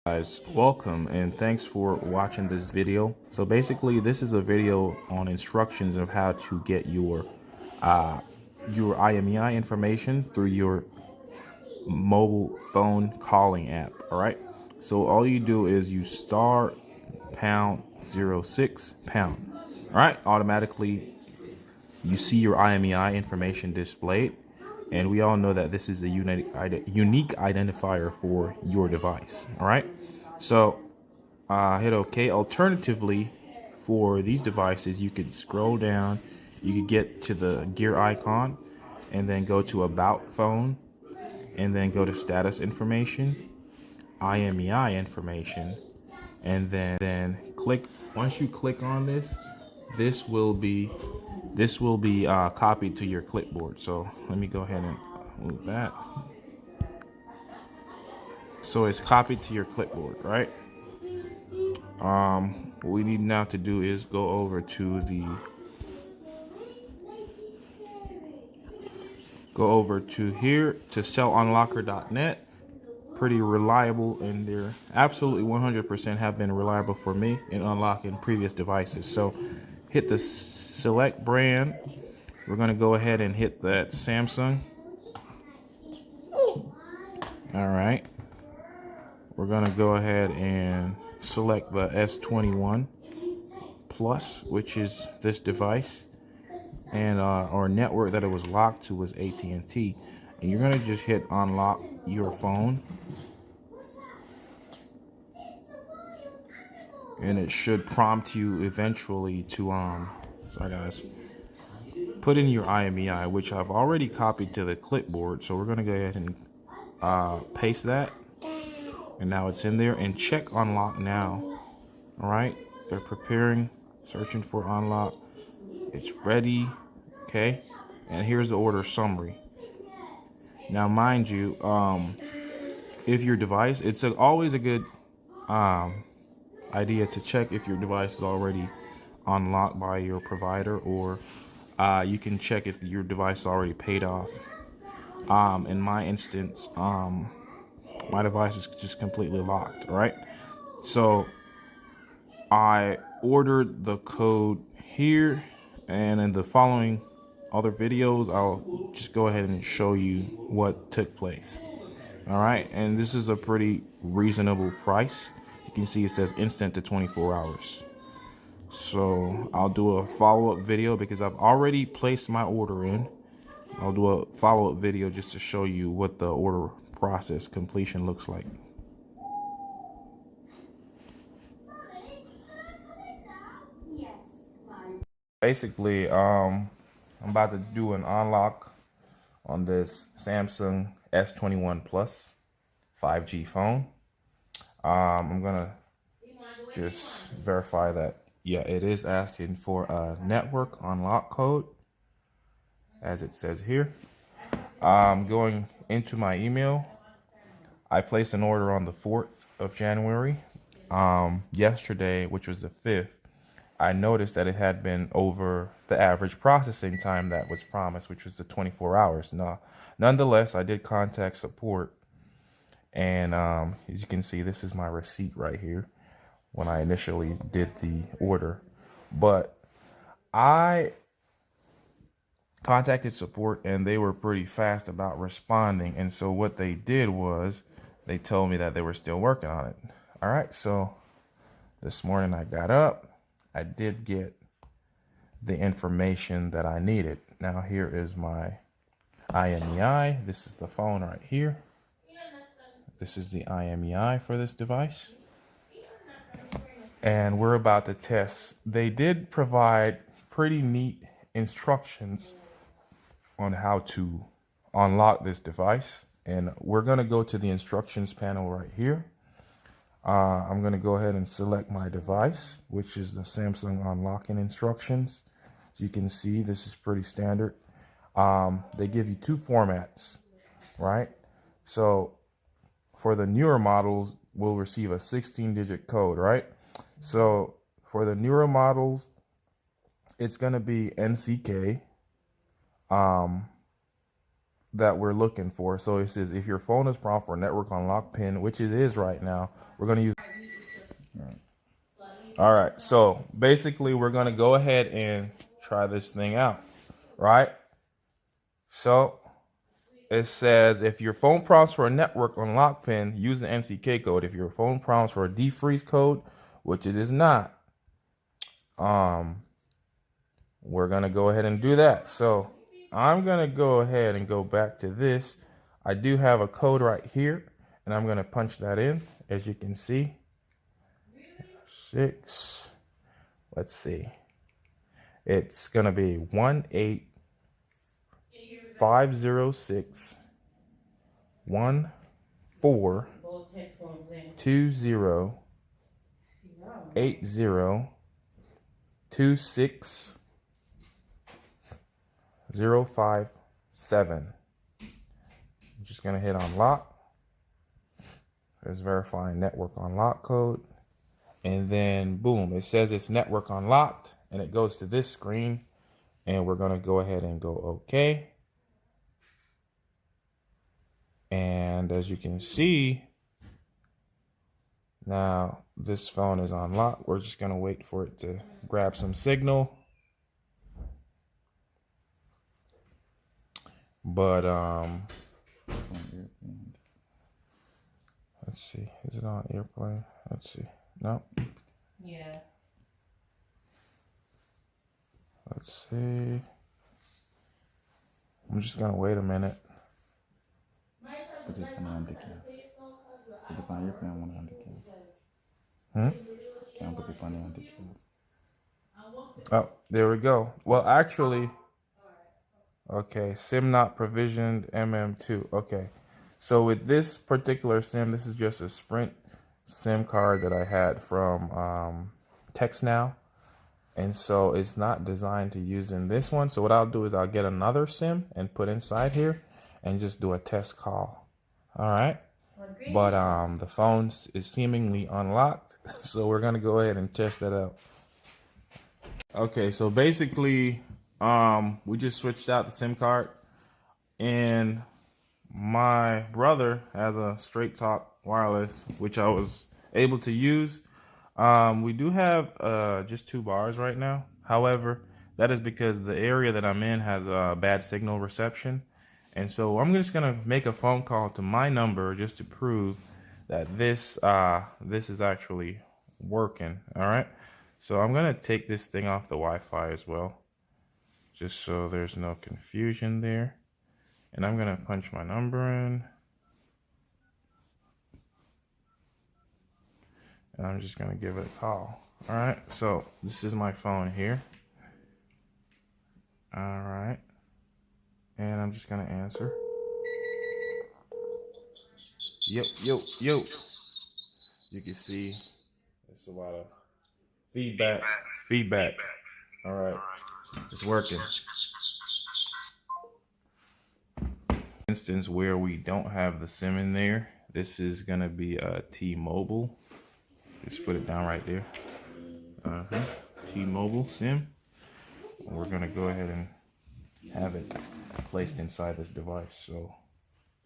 Guys, welcome and thanks for watching this video. So basically this is a video on instructions of how to get your IMEI information through your mobile phone calling app. All right, so all you do is you star pound 06 pound. All right, automatically you see your IMEI information displayed, and we all know that this is a unique identifier for your device. All right, so hit OK. Alternatively, for these devices, you could scroll down, you could get to the gear icon, and then go to About Phone, and then go to Status Information, IMEI Information, and then click. Once you click on this, this will be copied to your clipboard. So let me go ahead and move that. So it's copied to your clipboard, right? What we need now to do is go over to here to Cellunlocker.net. Pretty reliable, and they're absolutely 100% have been reliable for me in unlocking previous devices. So hit the select brand. We're going to go ahead and hit that Samsung. All right. We're going to go ahead and select the S21 Plus, which is this device. And our network that it was locked to was AT&T. And you're going to just hit unlock your phone. And it should prompt you eventually to, sorry guys, put in your IMEI, which I've already copied to the clipboard. So we're going to go ahead and paste that. And now it's in there, and check unlock now. All right, they're preparing, searching for unlock. It's ready. Okay, and here's the order summary. Now, mind you, if your device, it's always a good idea to check if your device is already unlocked by your provider, or you can check if your device is already paid off. In my instance, my device is just completely locked. All right, so I ordered the code here, and in the following other videos, I'll just go ahead and show you what took place. All right, and this is a pretty reasonable price. You can see it says instant to 24 hours. So I'll do a follow-up video because I've already placed my order in. I'll do a follow-up video just to show you what the order process completion looks like. Basically, I'm about to do an unlock on this Samsung S21 Plus 5G phone. I'm gonna just verify that, yeah, it is asking for a network unlock code, as it says here. Going into my email, I placed an order on the 4th of January. Yesterday, which was the 5th, I noticed that it had been over the average processing time that was promised, which was the 24 hours. Now, nonetheless, I did contact support, and as you can see, this is my receipt right here when I initially did the order. But I contacted support, and they were pretty fast about responding. And so what they did was they told me that they were still working on it. All right, so this morning I got up. I did get the information that I needed. Now here is my IMEI. This is the phone right here. This is the IMEI for this device. And we're about to test. They did provide pretty neat instructions on how to unlock this device. And we're going to go to the instructions panel right here. I'm going to go ahead and select my device, which is the Samsung unlocking instructions. As you can see, this is pretty standard. They give you two formats, right? So for the newer models, we'll receive a 16-digit code, right? So for the newer models, it's going to be NCK, that we're looking for. So it says if your phone is prompt for a network unlock pin, which it is right now, we're going to use. All right. So basically we're going to go ahead and try this thing out. Right. So it says if your phone prompts for a network unlock pin, use the NCK code. If your phone prompts for a defreeze code, which it is not, we're going to go ahead and do that. So I'm going to go ahead and go back to this. I do have a code right here, and I'm going to punch that in. As you can see, 6. Let's see. It's going to be 18506 1420802605 I'm just going to hit unlock. There's verifying network unlock code. And then boom, it says it's network unlocked, and it goes to this screen, and we're going to go ahead and go OK. And as you can see, now this phone is unlocked. We're just going to wait for it to grab some signal. But let's see. Is it on airplane? Let's see. No. Yeah. Let's see. I'm just going to wait a minute. Oh, there we go. Well, actually, okay, SIM not provisioned MM2. Okay, so with this particular SIM, this is just a Sprint SIM card that I had from TextNow. And so it's not designed to use in this one. So what I'll do is I'll get another SIM and put inside here and just do a test call. All right. But the phone is seemingly unlocked. So we're going to go ahead and test that out. Okay, so basically we just switched out the SIM card, and my brother has a Straight Talk wireless, which I was able to use. We do have just 2 bars right now. However, that is because the area that I'm in has a bad signal reception. And so I'm just going to make a phone call to my number just to prove that this is actually working. All right. So I'm going to take this thing off the Wi-Fi as well, just so there's no confusion there. And I'm going to punch my number in. And I'm just going to give it a call. All right. So this is my phone here. All right. And I'm just going to answer. Yo. You can see it's a lot of feedback. All right. It's working. Instance where we don't have the SIM in there. This is going to be a T-Mobile. Just put it down right there. T-Mobile SIM. We're going to go ahead and have it placed inside this device. So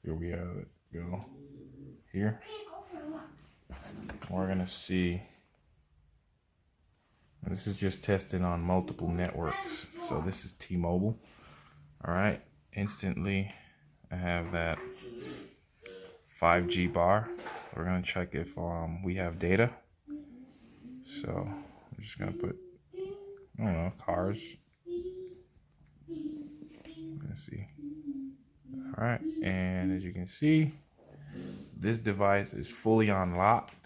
here we have it. Go here. We're going to see. This is just testing on multiple networks. So this is T-Mobile. All right. Instantly, I have that 5G bar. We're going to check if we have data. So I'm just going to put, I don't know, cars. Let's see. All right. And as you can see, this device is fully unlocked.